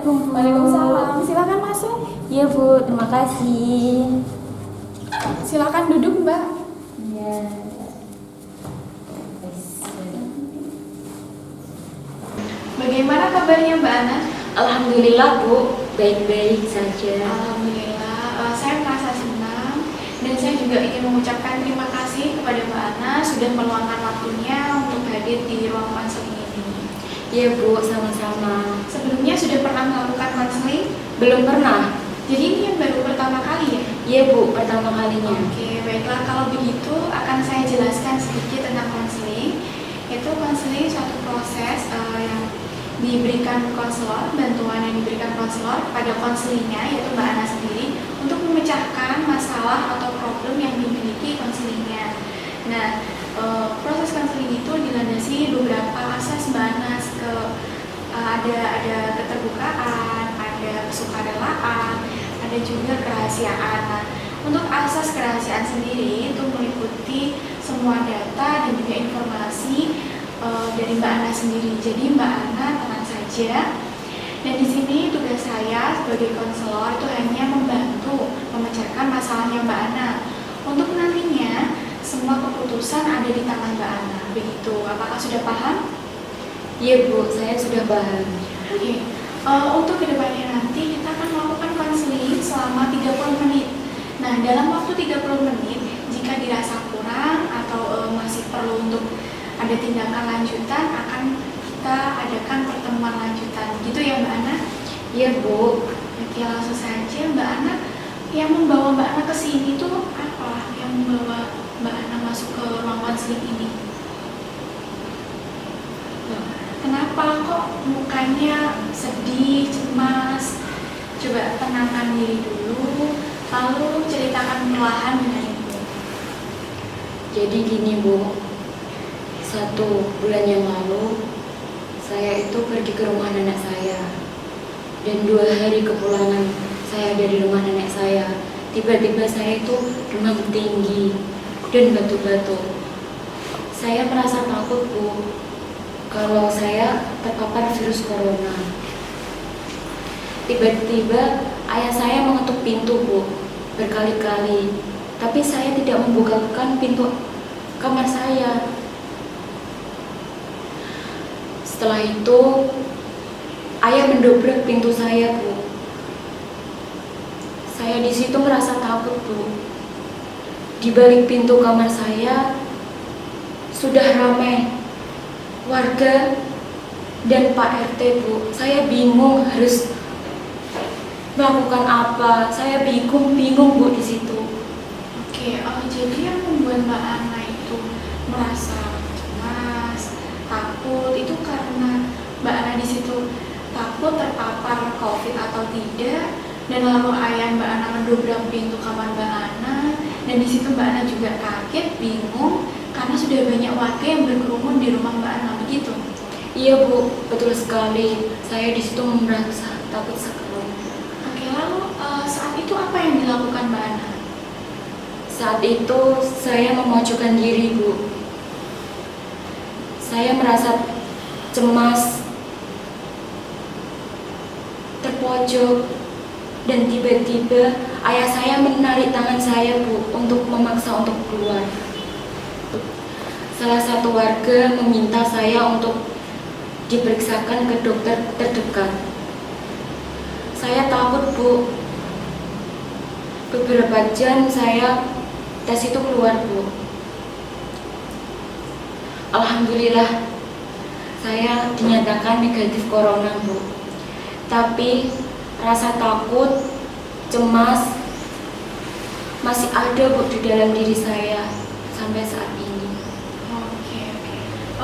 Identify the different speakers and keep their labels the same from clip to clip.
Speaker 1: Assalamualaikum Bu.
Speaker 2: Waalaikumsalam. Silakan masuk.
Speaker 1: Iya Bu, terima kasih.
Speaker 2: Silakan duduk, Mbak.
Speaker 1: Iya.
Speaker 2: Bagaimana kabarnya Mbak Ana?
Speaker 1: Alhamdulillah Bu, baik-baik saja.
Speaker 2: Alhamdulillah. Saya merasa senang dan saya juga ingin mengucapkan terima kasih kepada Mbak Ana sudah meluangkan waktunya untuk hadir di ruang konseling ini.
Speaker 1: Iya Bu, sama-sama.
Speaker 2: Sebelumnya sudah pernah melakukan konseling?
Speaker 1: Belum pernah.
Speaker 2: Jadi ini yang baru pertama kali ya?
Speaker 1: Iya Bu, pertama kalinya.
Speaker 2: Oke, baiklah. Kalau begitu akan saya jelaskan sedikit tentang konseling. Itu konseling suatu proses yang diberikan konselor, bantuan yang diberikan konselor kepada konselingnya, yaitu Mbak Ana sendiri, untuk memecahkan masalah atau problem yang dimiliki konselingnya. Nah, proses konseling itu dilandasi beberapa asas Mbak Ana, ada keterbukaan, ada kesukarelaan, ada juga kerahasiaan. Nah, untuk asas kerahasiaan sendiri itu meliputi semua data dan juga informasi dari Mbak Ana sendiri. Jadi Mbak Ana tenang saja. Dan di sini tugas saya sebagai konselor itu hanya membantu memecahkan masalahnya Mbak Ana. Untuk nantinya semua keputusan ada di tangan Mbak Ana. Begitu. Apakah sudah paham?
Speaker 1: Iya Bu, saya sudah paham.
Speaker 2: Oke. Untuk kedepannya nanti kita akan melakukan konseling selama 30 menit. Nah, dalam waktu 30 menit, jika dirasa kurang atau masih perlu untuk ada tindakan lanjutan, akan kita adakan pertemuan lanjutan. Gitu ya Mbak Ana?
Speaker 1: Iya Bu.
Speaker 2: Oke, langsung saja Mbak Ana. Yang membawa Mbak Ana ke sini tuh apa? Yang membawa Mbak Ana masuk ke ruang konseling ini? Kenapa kok mukanya sedih, cemas? Coba tenangkan diri dulu, lalu ceritakan perlahan dengan Ibu.
Speaker 1: Jadi gini Bu, 1 bulan yang lalu saya itu pergi ke rumah nenek saya. Dan 2 hari kepulangan saya dari rumah nenek saya, tiba-tiba saya itu demam tinggi dan batuk-batuk. Saya merasa takut Bu, kalau saya terpapar virus corona. Tiba-tiba ayah saya mengetuk pintu Bu, berkali-kali. Tapi saya tidak membukakan pintu kamar saya. Setelah itu ayah mendobrak pintu saya Bu. Saya di situ merasa takut Bu. Di balik pintu kamar saya sudah ramai warga dan Pak RT Bu. Saya bingung harus melakukan apa. Saya bingung Bu di situ.
Speaker 2: Oke, jadi yang membuat Mbak Ana itu merasa cemas, takut itu karena Mbak Ana di situ takut terpapar COVID atau tidak, dan lalu ayah Mbak Ana mendobrak pintu kamar Mbak Ana, dan di situ Mbak Ana juga kaget, bingung karena sudah banyak warga yang berkerumun di rumah Mbak Ana, begitu?
Speaker 1: Iya Bu, betul sekali. Saya di situ merasa takut sekali.
Speaker 2: Oke, lalu saat itu apa yang dilakukan Mbak Ana?
Speaker 1: Saat itu saya memojokkan diri Bu. Saya merasa cemas, terpojok, dan tiba-tiba ayah saya menarik tangan saya Bu untuk memaksa untuk keluar. Salah satu warga meminta saya untuk diperiksakan ke dokter terdekat. Saya takut Bu. Beberapa jam saya tes itu keluar Bu. Alhamdulillah saya dinyatakan negatif corona Bu. Tapi rasa takut, cemas masih ada Bu di dalam diri saya sampai saat ini.
Speaker 2: Oke.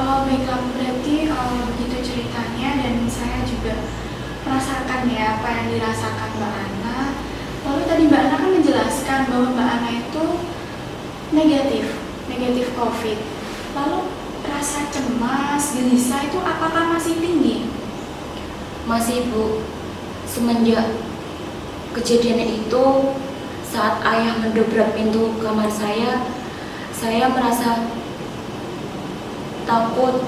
Speaker 2: Baiklah, berarti begitu ceritanya dan saya juga merasakan ya apa yang dirasakan Mbak Ana. Lalu tadi Mbak Ana kan menjelaskan bahwa Mbak Ana itu negatif COVID. Lalu rasa cemas, gelisah itu apakah masih tinggi?
Speaker 1: Masih Bu. Semenjak kejadian itu, saat ayah mendobrak pintu kamar saya merasa takut,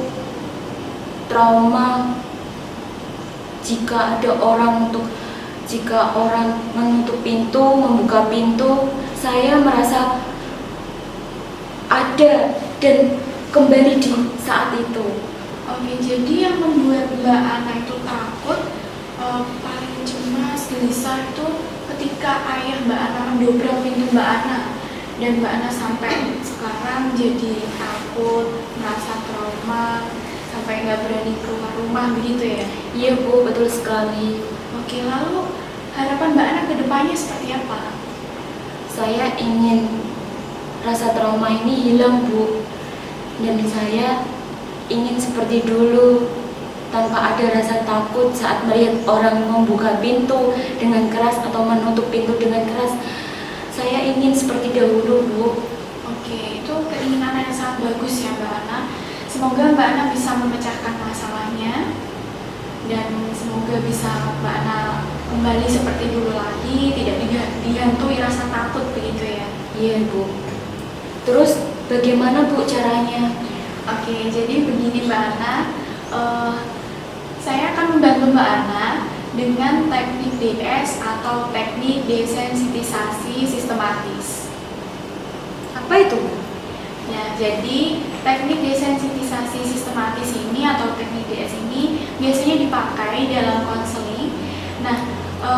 Speaker 1: trauma, jika orang menutup pintu, membuka pintu, saya merasa ada dan kembali di saat itu.
Speaker 2: Oke, jadi yang membuat Mbak Ana itu takut, paling cemas, gelisah itu ketika ayah Mbak Ana mendobrak pintu Mbak Ana, dan Mbak Ana sampai sekarang jadi takut, merasa trauma, sampai nggak berani keluar rumah begitu ya?
Speaker 1: Iya Bu, betul sekali.
Speaker 2: Oke, lalu harapan Mbak Ana ke depannya seperti apa?
Speaker 1: Saya ingin rasa trauma ini hilang Bu, dan saya ingin seperti dulu, tanpa ada rasa takut saat melihat orang membuka pintu dengan keras atau menutup pintu dengan keras. Saya ingin seperti dahulu Bu.
Speaker 2: Oke, itu keinginan yang sangat bagus ya Mbak Ana. Semoga Mbak Ana bisa memecahkan masalahnya, dan semoga bisa Mbak Ana kembali seperti dulu lagi, tidak dihantui rasa takut begitu ya.
Speaker 1: Iya Bu. Terus bagaimana Bu caranya?
Speaker 2: Oke, jadi begini Mbak Ana, saya akan membantu Mbak Ana dengan teknik DS atau teknik desensitisasi sistematis.
Speaker 1: Apa itu Bu?
Speaker 2: Ya, jadi teknik desensitisasi sistematis ini atau teknik DS ini biasanya dipakai dalam konseling. Nah,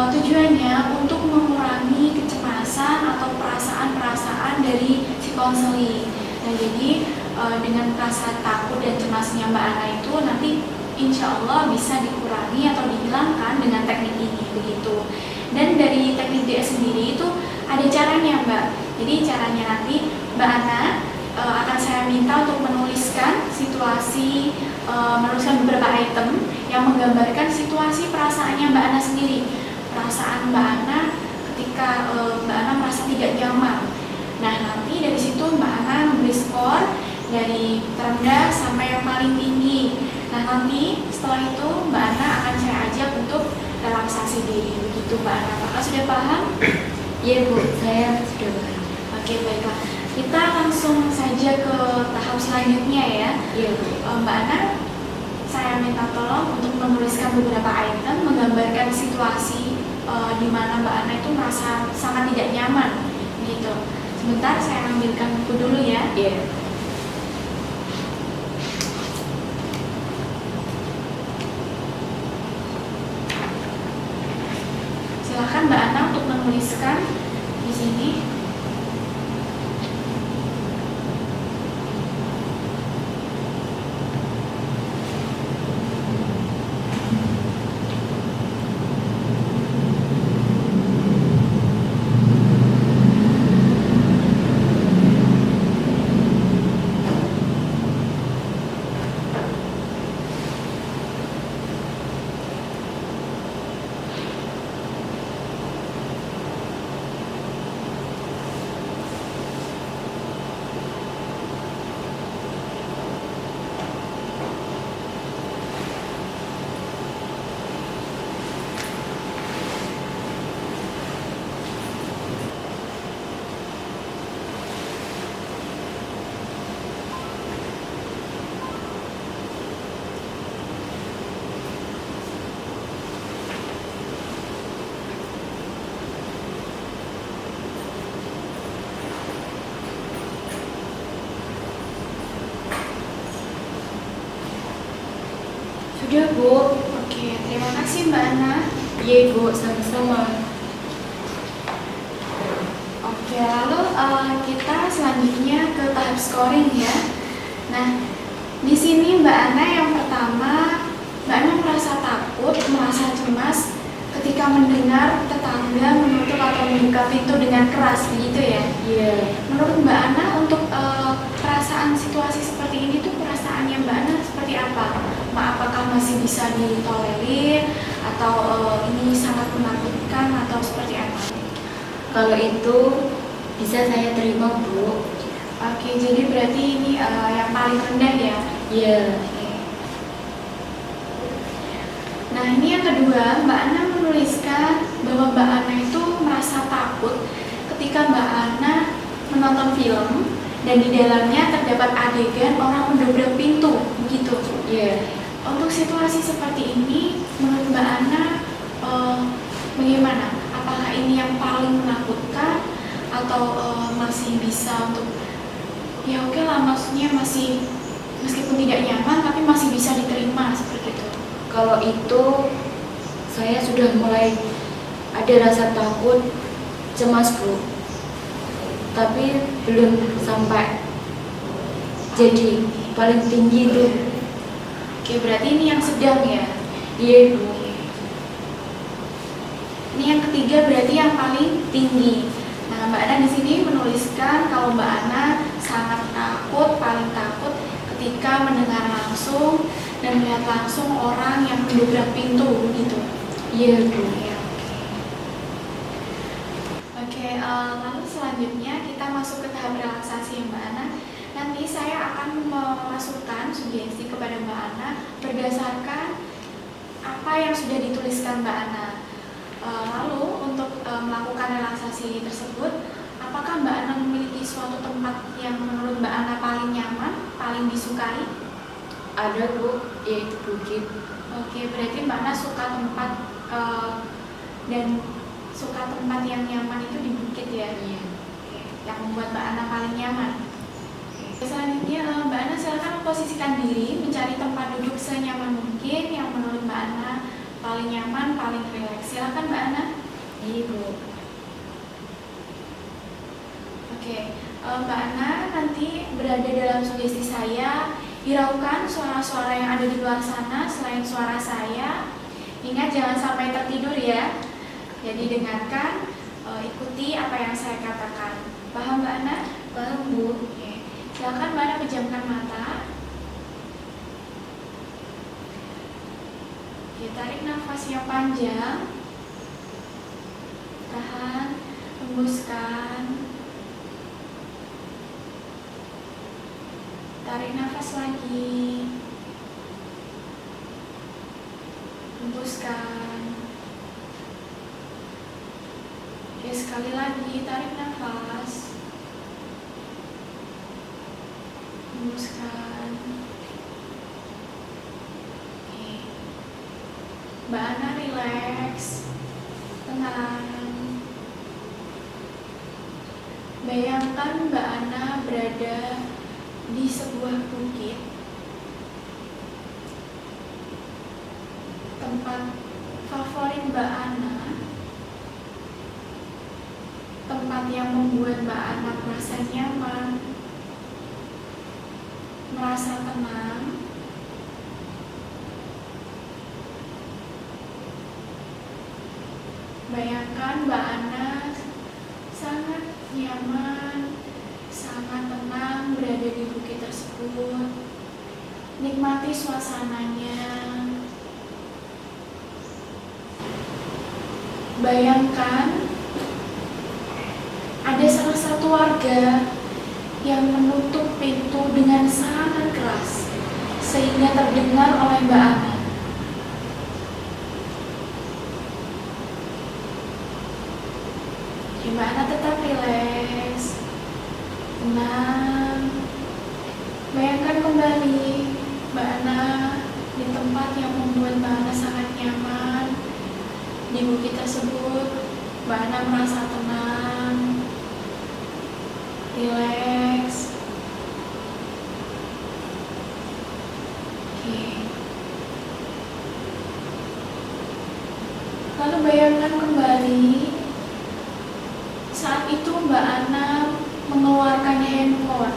Speaker 2: tujuannya untuk mengurangi kecemasan atau perasaan-perasaan dari si konseling. Nah, jadi dengan rasa takut dan cemasnya Mbak Ana itu nanti insya Allah bisa dikurangi atau dihilangkan dengan teknik ini begitu. Dan dari teknik DS sendiri itu ada caranya Mbak. Jadi caranya nanti Mbak Ana akan saya minta untuk menuliskan menuliskan beberapa item yang menggambarkan situasi perasaannya Mbak Ana sendiri. Perasaan Mbak Ana ketika Mbak Ana merasa tidak nyaman. Nah, nanti dari situ Mbak Ana memberi skor dari terendah sampai yang paling tinggi. Nah, nanti setelah itu Mbak Ana akan saya ajak untuk relaksasi diri. Begitu Mbak Ana. Apakah sudah paham?
Speaker 1: Iya Bu, saya sudah paham.
Speaker 2: Oke, baiklah. Kita langsung saja ke tahap selanjutnya ya.
Speaker 1: Iya Bu.
Speaker 2: Mbak Ana, saya minta tolong untuk menuliskan beberapa item menggambarkan situasi di mana Mbak Ana itu merasa sangat tidak nyaman gitu. Sebentar, saya ambilkan buku dulu ya.
Speaker 1: Iya.
Speaker 2: Silakan Mbak Ana untuk menuliskan di sini.
Speaker 1: Sudah Bu.
Speaker 2: Oke, terima kasih Mbak Ana.
Speaker 1: Iya Bu, sama-sama.
Speaker 2: Oke, lalu kita selanjutnya ke tahap scoring ya. Nah, di sini Mbak Ana yang pertama, Mbak Ana merasa takut, merasa cemas ketika mendengar tetangga menutup atau membuka pintu dengan keras, begitu ya?
Speaker 1: Iya.
Speaker 2: Menurut Mbak Ana untuk perasaan situasi seperti ini tuh perasaannya Mbak Ana seperti apa? Apakah masih bisa ditolerir atau ini sangat menakutkan atau seperti apa?
Speaker 1: Kalau itu bisa saya terima Bu.
Speaker 2: Oke, jadi berarti ini yang paling rendah ya?
Speaker 1: Iya.
Speaker 2: Oke. Nah, ini yang kedua, Mbak Ana menuliskan bahwa Mbak Ana itu merasa takut ketika Mbak Ana menonton film dan di dalamnya terdapat adegan orang mendobrak pintu, begitu.
Speaker 1: Iya.
Speaker 2: Untuk situasi seperti ini, menurut Mbak Ana, bagaimana? Apakah ini yang paling menakutkan atau masih bisa untuk ya oke lah, maksudnya masih meskipun tidak nyaman tapi masih bisa diterima seperti itu?
Speaker 1: Kalau itu saya sudah mulai ada rasa takut, cemas Bu, tapi belum sampai jadi paling tinggi itu.
Speaker 2: Oke, berarti ini yang sedang ya?
Speaker 1: Iya Bu.
Speaker 2: Ini yang ketiga berarti yang paling tinggi. Nah, Mbak Ana di sini menuliskan kalau Mbak Ana sangat takut, paling takut ketika mendengar langsung dan melihat langsung orang yang mendobrak pintu gitu.
Speaker 1: Iya Bu.
Speaker 2: Ya, oke, lalu selanjutnya kita masuk ke tahap relaksasi ya Mbak Ana. Nanti saya akan memasukkan sugesti kepada Mbak Ana berdasarkan apa yang sudah dituliskan Mbak Ana. Lalu untuk melakukan relaksasi tersebut, apakah Mbak Ana memiliki suatu tempat yang menurut Mbak Ana paling nyaman, paling disukai?
Speaker 1: Ada Bu, yaitu bukit.
Speaker 2: Oke, berarti Mbak Ana suka tempat dan suka tempat yang nyaman itu di bukit ya?
Speaker 1: Iya.
Speaker 2: Oke, yang membuat Mbak Ana paling nyaman. Oke, selanjutnya Mbak Ana silakan memposisikan diri mencari tempat duduk senyaman mungkin yang menurut Mbak Ana paling nyaman, paling rileks. Silakan Mbak Ana.
Speaker 1: Iya Bu.
Speaker 2: Oke, Mbak Ana nanti berada dalam sugesti saya. Hiraukan suara-suara yang ada di luar sana selain suara saya. Ingat jangan sampai tertidur ya. Jadi dengarkan, ikuti apa yang saya katakan. Paham Mbak Ana?
Speaker 1: Paham Bu.
Speaker 2: Oke. Silakan Mbak Ana pejamkan mata. Oke, tarik nafas yang panjang. Tahan, hembuskan. Tarik nafas lagi. Hembuskan. Oke, sekali lagi tarik nafas. Hembuskan. Oke. Mbak Ana rileks, tenang. Bayangkan Mbak Ana berada di sebuah bukit, tempat favorit Mbak Ana, tempat yang membuat Mbak Ana merasa nyaman, merasa tenang. Bayangkan Mbak Ana sangat nyaman, sangat tenang berada di bukit tersebut. Nikmati suasananya. Bayangkan ada salah satu warga yang menutup pintu dengan sangat keras sehingga terdengar oleh Mbak Ana. Mbak Ana tetap rileks, tenang. Bayangkan kembali Mbak Ana di tempat yang membuat Mbak Ana sangat nyaman. Di bukit tersebut, Mbak Ana merasa tenang, rileks. Oke. Lalu bayangkan kembali saat itu Mbak Ana mengeluarkan handphone.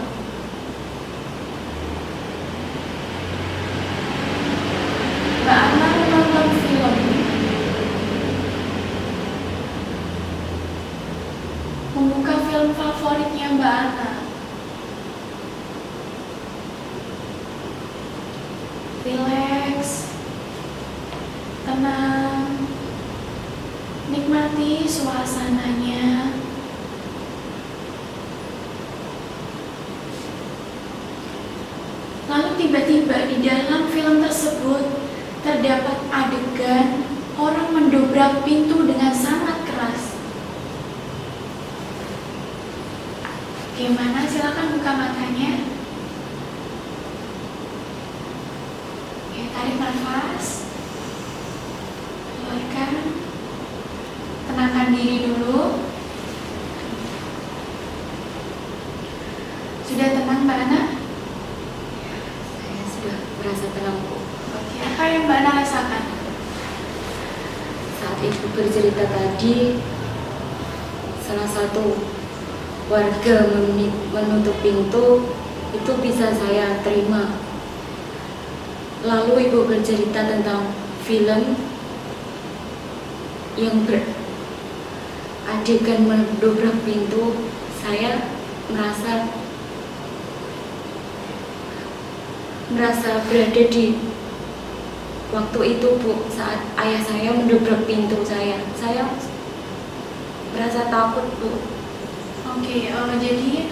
Speaker 2: Mbak Ana menonton film. Membuka film favoritnya Mbak Ana. Rileks, tenang, nikmati suasananya. Lalu tiba-tiba di dalam film tersebut terdapat adegan orang mendobrak pintu dengan sangat keras. Gimana? Silakan buka matanya. Oke, tarik nafas, keluarkan, tenangkan diri dulu. Sudah tenang Mbak Ana?
Speaker 1: Saya sudah merasa tenang, Bu.
Speaker 2: Oke, apa yang Mbak Ana rasakan?
Speaker 1: Saat Ibu bercerita tadi, salah satu warga menutup pintu, itu bisa saya terima. Lalu Ibu bercerita tentang film yang adegan mendobrak pintu. Saya merasa berada di waktu itu, Bu, saat ayah saya mendobrak pintu saya merasa takut, Bu.
Speaker 2: Oke, jadi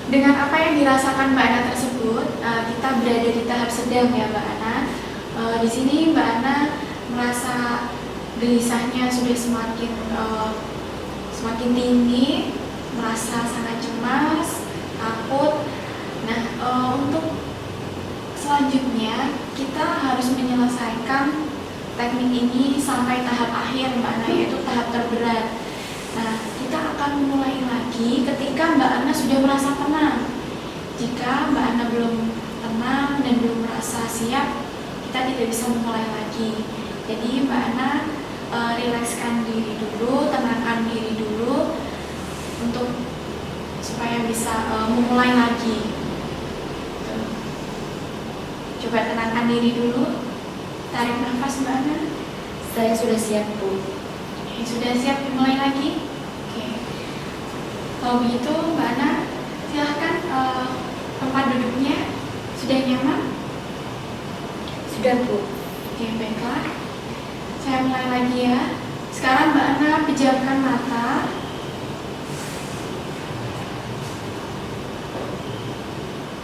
Speaker 2: dengan apa yang dirasakan Mbak Ana tersebut, kita berada di tahap sedang ya Mbak Ana. Di sini Mbak Ana merasa gelisahnya sudah semakin tinggi, merasa sangat cemas, takut. Nah, untuk selanjutnya kita harus menyelesaikan teknik ini sampai tahap akhir Mbak Ana, yaitu tahap terberat. Nah, kita akan mulai lagi ketika Mbak Ana sudah merasa tenang. Jika Mbak Ana belum tenang dan belum merasa siap, kita tidak bisa memulai lagi. Jadi Mbak Ana rilekskan diri dulu, tenangkan diri dulu untuk supaya bisa memulai lagi. Coba tenangkan diri dulu. Tarik nafas Mbak Ana.
Speaker 1: Saya sudah siap, Bu.
Speaker 2: Oke, sudah siap dimulai lagi? Oke. Kalau begitu Mbak Ana, silahkan tempat duduknya sudah nyaman?
Speaker 1: Sudah, Bu.
Speaker 2: Oke, baiklah. Saya mulai lagi ya. Sekarang Mbak Ana pejamkan mata.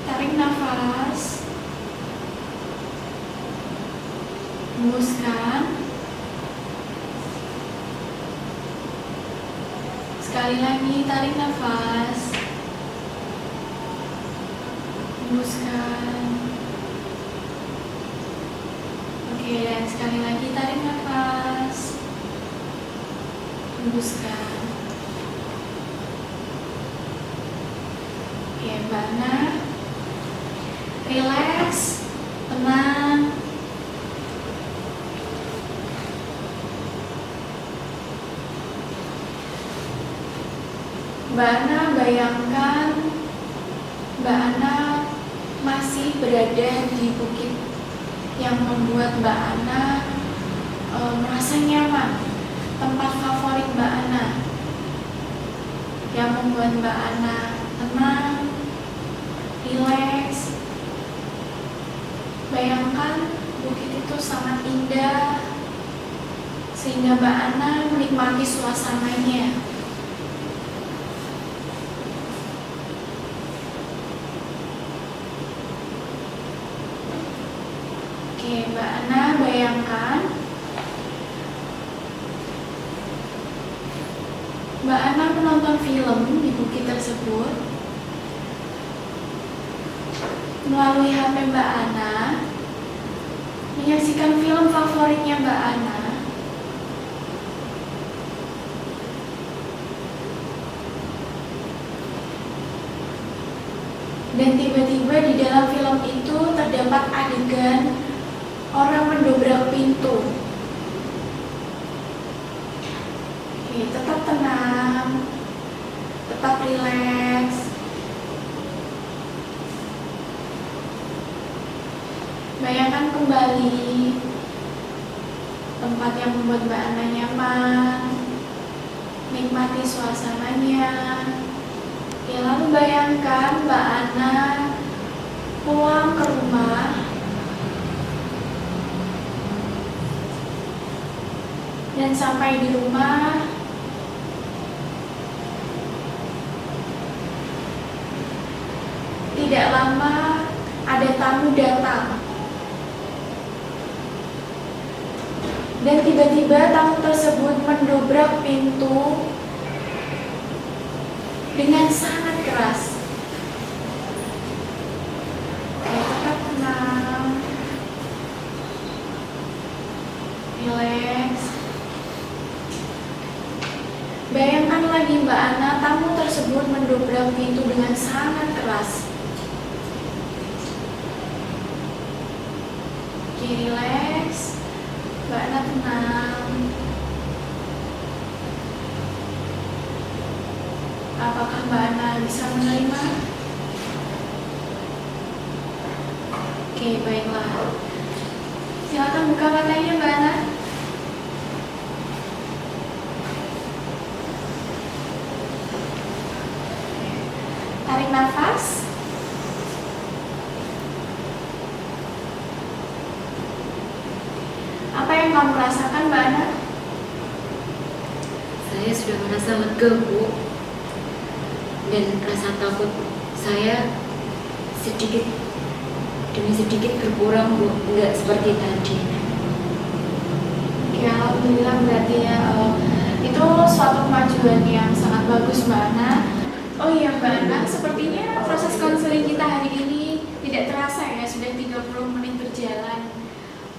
Speaker 2: Tarik nafas. Hembuskan. Sekali lagi tarik nafas. Hembuskan. Oke, dan sekali lagi tarik nafas. Hembuskan. Oke, Mbak Ana, relax, tenang. Mbak Ana bayangkan Mbak Ana masih berada di bukit yang membuat Mbak Ana merasa nyaman, tempat favorit Mbak Ana, yang membuat Mbak Ana tenang, rileks. Bayangkan bukit itu sangat indah sehingga Mbak Ana menikmati suasananya. Oke, Mbak Ana bayangkan Mbak Ana menonton film di bukit tersebut. Melalui HP Mbak Ana, menyaksikan film favoritnya Mbak Ana. Dan tiba-tiba di dalam film itu terdapat adegan orang mendobrak pintu. Oke, tetap tenang, tetap rileks. Bayangkan kembali tempat yang membuat Mbak Ana nyaman, nikmati suasananya. Ya, lalu bayangkan Mbak Ana pulang ke rumah dan sampai di rumah tidak lama ada tamu datang. Dan tiba-tiba tamu tersebut mendobrak pintu dengan sangat keras. Tetap tenang, lagi Mbak Ana, tamu tersebut mendobrak pintu dengan sangat keras. Oke, relax. Mbak Ana tenang. Apakah Mbak Ana bisa menerima? Oke, baiklah. Silakan buka matanya Mbak Ana. Tarik nafas. Apa yang kamu rasakan Mbak Ana?
Speaker 1: Saya sudah merasa lega, Bu. Dan rasa takut saya sedikit demi sedikit berkurang, Bu. Enggak seperti tadi.
Speaker 2: Oke, alhamdulillah berarti ya itu suatu kemajuan yang sangat bagus Mbak Ana. Oh iya Mbak Ana, sepertinya proses konseling kita hari ini tidak terasa ya, sudah 30 menit berjalan.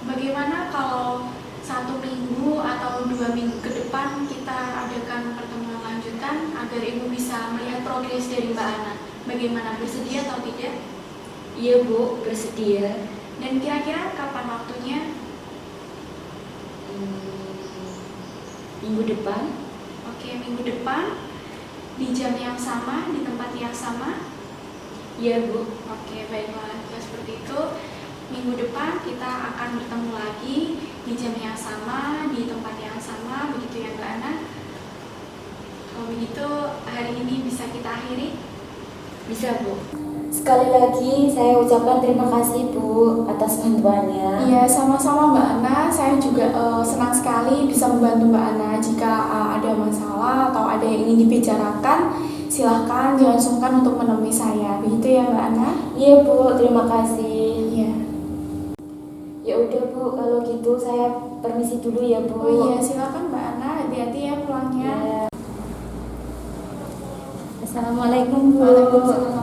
Speaker 2: Bagaimana kalau 1 minggu atau 2 minggu ke depan kita adakan pertemuan lanjutan agar Ibu bisa melihat progres dari Mbak Ana? Bagaimana, bersedia atau tidak?
Speaker 1: Iya, Bu, bersedia.
Speaker 2: Dan kira-kira kapan waktunya?
Speaker 1: Minggu depan.
Speaker 2: Oke, minggu depan di jam yang sama, di tempat yang sama.
Speaker 1: Iya, Bu.
Speaker 2: Oke, baiklah. Jika seperti itu, minggu depan kita akan bertemu lagi di jam yang sama, di tempat yang sama, begitu ya Mbak Ana? Kalau begitu, hari ini bisa kita akhiri?
Speaker 1: Bisa, Bu. Sekali lagi saya ucapkan terima kasih, Bu, atas bantuannya.
Speaker 2: Iya, sama-sama Mbak Ana. Saya juga senang sekali bisa membantu Mbak Ana. Jika ada masalah atau ada yang ingin dibicarakan, silahkan jangan sungkan untuk menemui saya. Begitu ya Mbak Ana?
Speaker 1: Iya, Bu, terima kasih.
Speaker 2: Iya.
Speaker 1: Ya udah, Bu, kalau gitu saya permisi dulu ya, Bu.
Speaker 2: Oh iya, silakan Mbak Ana. Hati-hati ya pulangnya.
Speaker 1: Ya. Assalamualaikum, Bu.
Speaker 2: Waalaikumsalam.